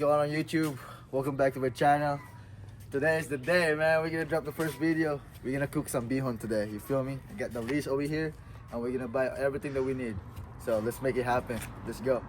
going on YouTube? Welcome back to my channel. Today is the day, man. We're gonna drop the first video. We're gonna cook some bihon today. You feel me? I got the list over here, and we're gonna buy everything that we need. So let's make it happen. Let's go.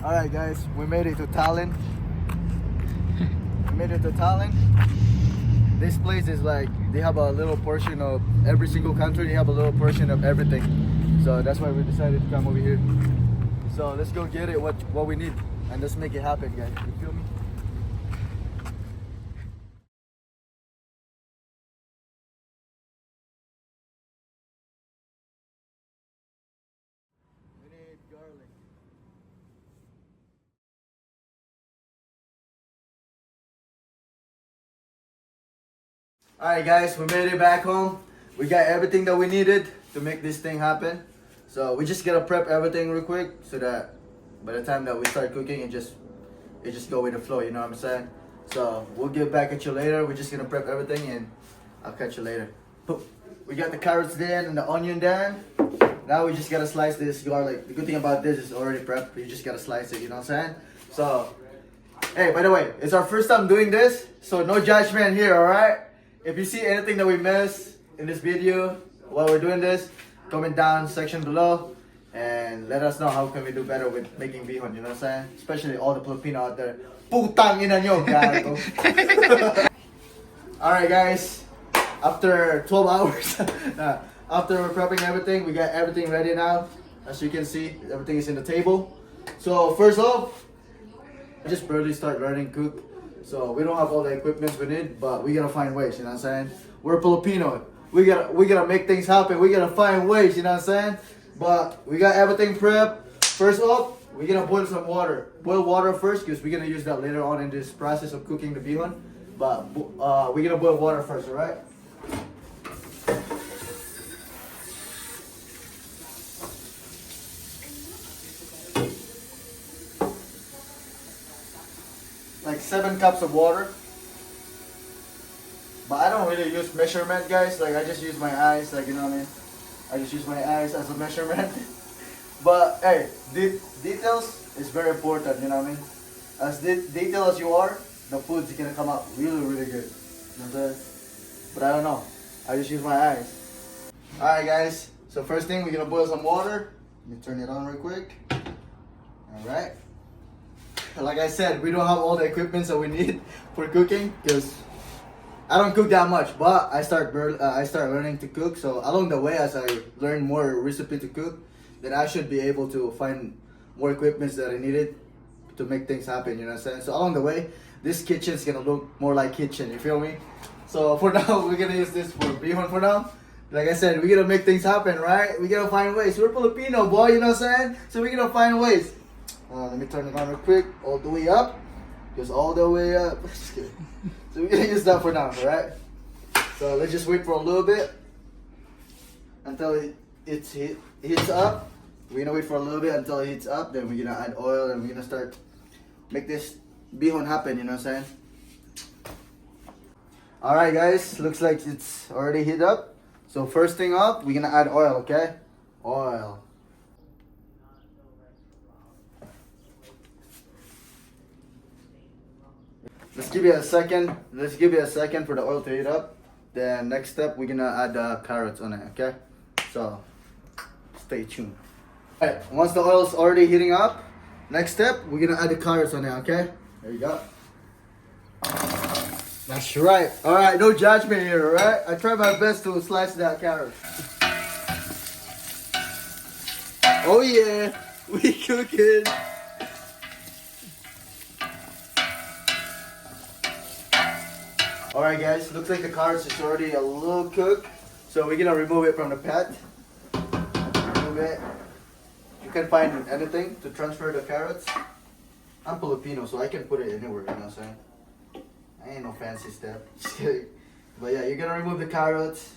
Alright guys, we made it to Thailand. This place is like, they have a little portion of every single country, they have a little portion of everything. So that's why we decided to come over here. So let's go get it, what we need, and let's make it happen, guys. You feel me? We need garlic. Alright guys, we made it back home. We got everything that we needed to make this thing happen. So we just gotta prep everything real quick so that by the time that we start cooking, it just go with the flow, you know what I'm saying? So we'll get back at you later. We're just gonna prep everything and I'll catch you later. We got the carrots done and the onion done. Now we just gotta slice this garlic. The good thing about this is already prepped. You just gotta slice it, you know what I'm saying? So, hey, by the way, it's our first time doing this, so no judgment here, alright? If you see anything that we missed in this video while we're doing this, comment down section below and let us know how can we do better with making bihon, you know what I'm saying? Especially all the Filipino out there. Putang ina nyo, gago. Alright guys, after 12 hours, after we're prepping everything, we got everything ready now. As you can see, everything is in the table. So first off, I just barely start learning cook. So we don't have all the equipment we need, but we gotta find ways, you know what I'm saying? We're Filipino. We gotta make things happen. We gotta find ways, you know what I'm saying? But we got everything prepped. First off, we're gonna boil some water. Boil water first, because we're gonna use that later on in this process of cooking the bihon. But we're gonna boil water first, alright? Like 7 cups of water. But I don't really use measurement, guys. Like I just use my eyes, like, you know what I mean? I just use my eyes as a measurement. But hey, details is very important, you know what I mean? As detailed as you are, the food's gonna come out really, really good. You know what I'm saying? But I don't know. I just use my eyes. Alright guys, so first thing we're gonna boil some water. Let me turn it on real quick. Alright. Like I said, we don't have all the equipment that we need for cooking because I don't cook that much, but I start learning to cook. So along the way, as I learn more recipe to cook, then I should be able to find more equipment that I needed to make things happen, you know what I'm saying? So along the way, this kitchen's gonna look more like kitchen, you feel me? So for now, we're gonna use this for bihon for now. Like I said, we're gonna make things happen, right? We gotta find ways. We're Filipino, boy, you know what I'm saying? So we're gonna find ways. Let me turn it on real quick, all the way up. Just all the way up. Just kidding. So we're gonna use that for now, alright? So let's just wait for a little bit until it heats up. We're gonna wait for a little bit until it heats up, then we're gonna add oil and we're gonna start make this bihon happen, you know what I'm saying? Alright guys, looks like it's already heated up. So first thing up, we're gonna add oil, okay? Oil. Let's give it a second. Let's give it a second for the oil to heat up. Then next step, we're gonna add the carrots on it, okay? So stay tuned. Alright, once the oil is already heating up, next step, we're gonna add the carrots on it, okay? There you go. That's right. Alright, no judgment here, alright? I try my best to slice that carrot. Oh yeah, we cooking. Alright guys, looks like the carrots is already a little cooked. So we're gonna remove it from the pan. Remove it. You can find anything to transfer the carrots. I'm Filipino, so I can put it anywhere, you know what I'm saying? I ain't no fancy stuff. Just kidding. But yeah, you're gonna remove the carrots.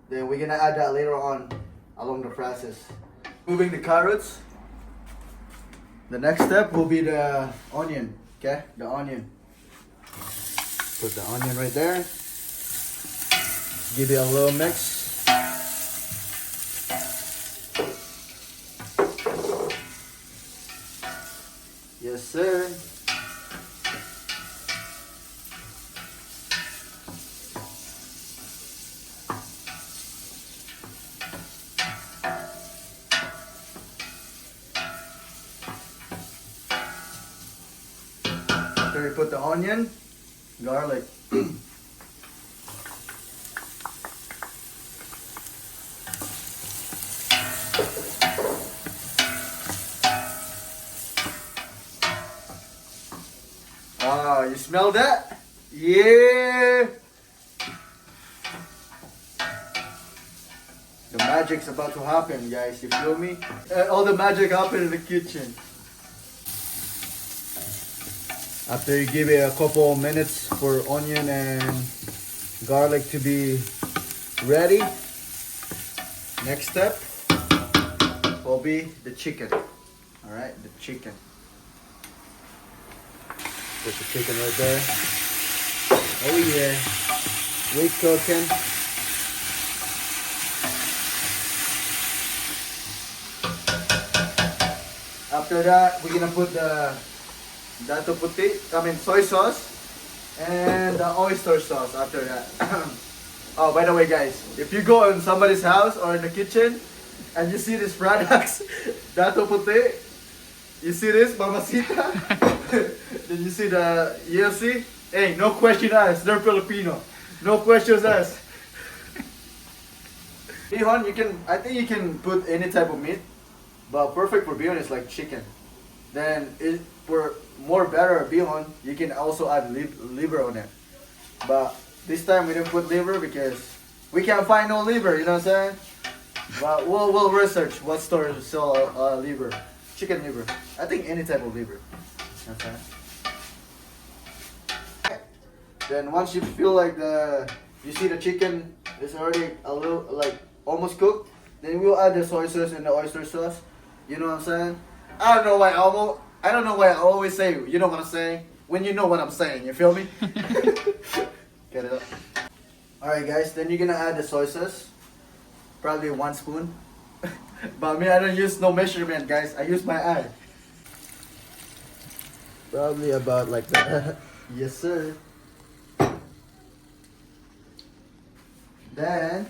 Then we're gonna add that later on along the process. Moving the carrots. The next step will be the onion, okay? The onion. Put the onion right there. Give it a little mix. Yes, sir. After you put the onion, garlic. Ah, you smell that? Yeah! The magic's about to happen, guys. You feel me? All the magic happened in the kitchen. After you give it a couple minutes for onion and garlic to be ready, next step will be the chicken. Alright, the chicken. Put the chicken right there. Oh yeah, we cooking. After that, we're gonna put the dato puti, soy sauce, and the oyster sauce after that. Oh, by the way guys, if you go in somebody's house or in the kitchen and you see these products, dato puti, you see this, mamacita, then you see the UFC, hey, no question asked, they're Filipino. No questions asked. Bihon, I think you can put any type of meat, but perfect for bihon is like chicken. Then for more better bihon, you can also add liver on it. But this time we didn't put liver because we can't find no liver, you know what I'm saying? But we'll research what stores sell liver, chicken liver. I think any type of liver. Okay. Then once you feel like you see the chicken is already a little like almost cooked, then we'll add the soy sauce and the oyster sauce. You know what I'm saying? I don't know why I always say, you know what I'm saying? When you know what I'm saying, you feel me? Get it up. Alright guys, then you're gonna add the soy sauce. Probably 1 spoon. But me, I don't use no measurement guys, I use my eye. Probably about like that. Yes sir. Then,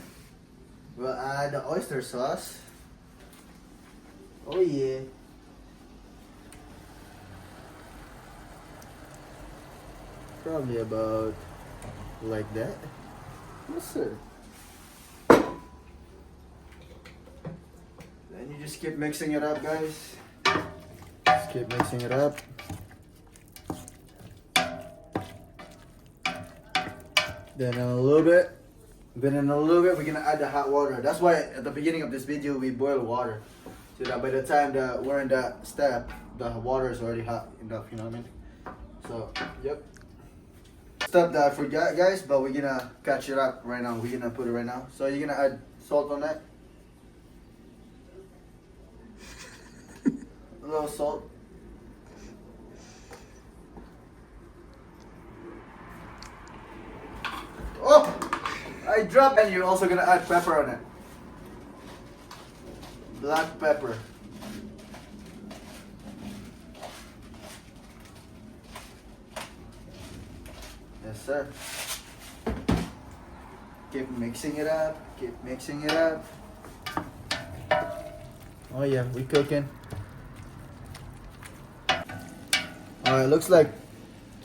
we'll add the oyster sauce. Oh yeah. Probably about like that. Yes sir. Then you just keep mixing it up guys. Just keep mixing it up. Then in a little bit, we're gonna add the hot water. That's why at the beginning of this video we boil water. So that by the time that we're in that step, the water is already hot enough, you know what I mean? So, yep. Step that I forgot guys, but we're gonna catch it up right now. We're gonna put it right now. So you're gonna add salt on that. A little salt. Oh! I dropped, and you're also gonna add pepper on it. Black pepper. Yes sir. Keep mixing it up. Keep mixing it up. Oh yeah, we cooking. Alright, looks like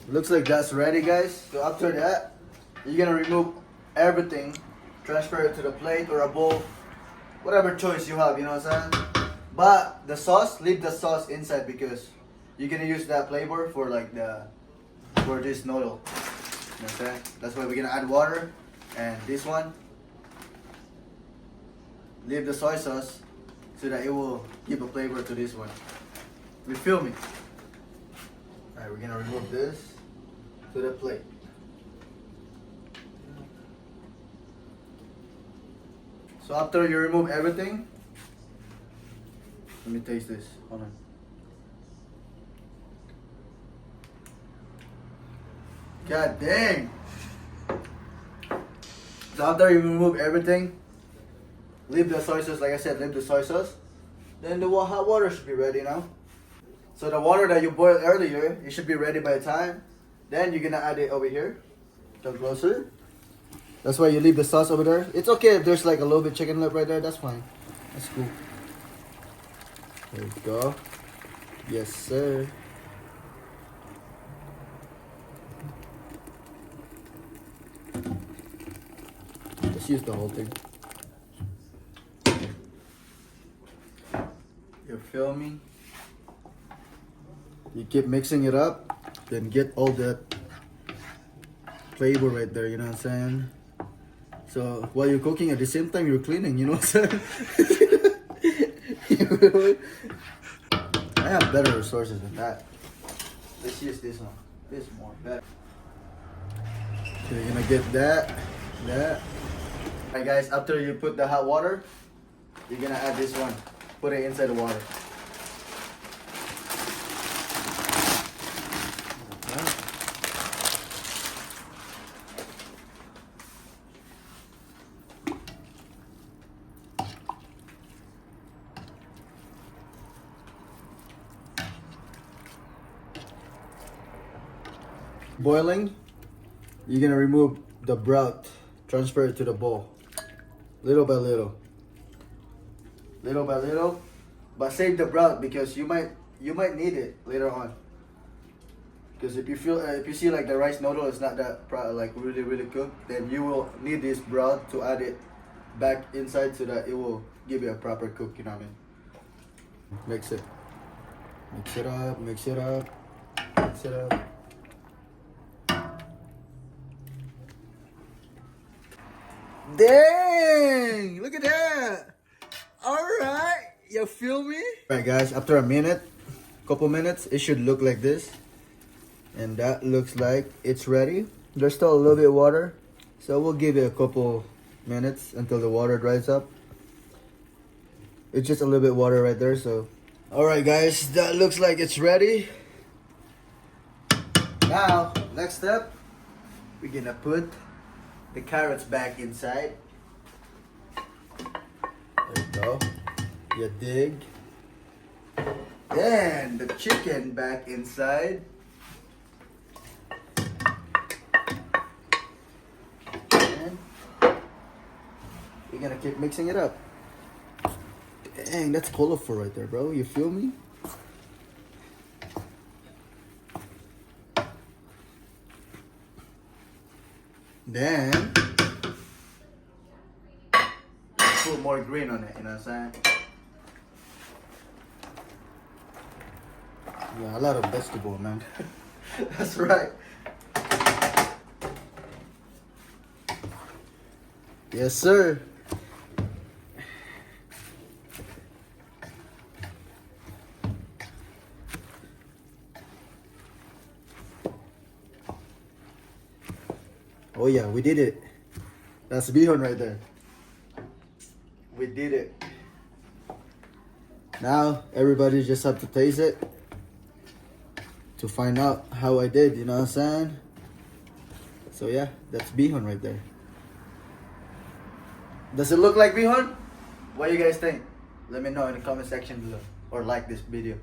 that's ready guys. So after that, you're gonna remove everything, transfer it to the plate or a bowl, whatever choice you have, you know what I'm saying? But the sauce, leave the sauce inside because you're gonna use that flavor for like for this noodle. what I'm saying? That's why we're gonna add water. And this one, leave the soy sauce so that it will give a flavor to this one. You feel me? Alright, we're gonna remove this to the plate. So after you remove everything, let me taste this. Hold on. God dang! So after you remove everything, leave the soy sauce, like I said, leave the soy sauce. Then the hot water should be ready now. So the water that you boiled earlier, it should be ready by the time. Then you're gonna add it over here. Come closer. That's why you leave the sauce over there. It's okay if there's like a little bit chicken left right there. That's fine. That's cool. There we go. Yes, sir. Just use the whole thing. You feel me? You keep mixing it up, then get all that flavor right there, you know what I'm saying? So while you're cooking, at the same time you're cleaning, you know what I'm saying? I have better resources than that. Let's use this one. This more better. So you're gonna get that. Alright guys, after you put the hot water, you're gonna add this one. Put it inside the water. Boiling, you're gonna remove the broth, transfer it to the bowl, little by little, but save the broth because you might need it later on. Because if you see like the rice noodle is not that like really cooked, then you will need this broth to add it back inside so that it will give you a proper cook. You know what I mean? Mix it up, mix it up. Dang! Look at that! Alright! You feel me? Alright guys, after a couple minutes, it should look like this. And that looks like it's ready. There's still a little bit of water. So we'll give it a couple minutes until the water dries up. It's just a little bit of water right there, so. Alright guys, that looks like it's ready. Now, next step, we're gonna put the carrots back inside. There you go. You dig. Then the chicken back inside. And you're gonna keep mixing it up. Dang, that's colorful right there, bro. You feel me? Then put more green on it, you know what I'm saying? Yeah, a lot of vegetable, man. That's right. Yes, sir. Oh yeah, we did it. That's bihon right there. We did it. Now everybody just have to taste it to find out how I did, you know what I'm saying? So yeah, that's bihon right there. Does it look like bihon? What do you guys think? Let me know in the comment section below or like this video.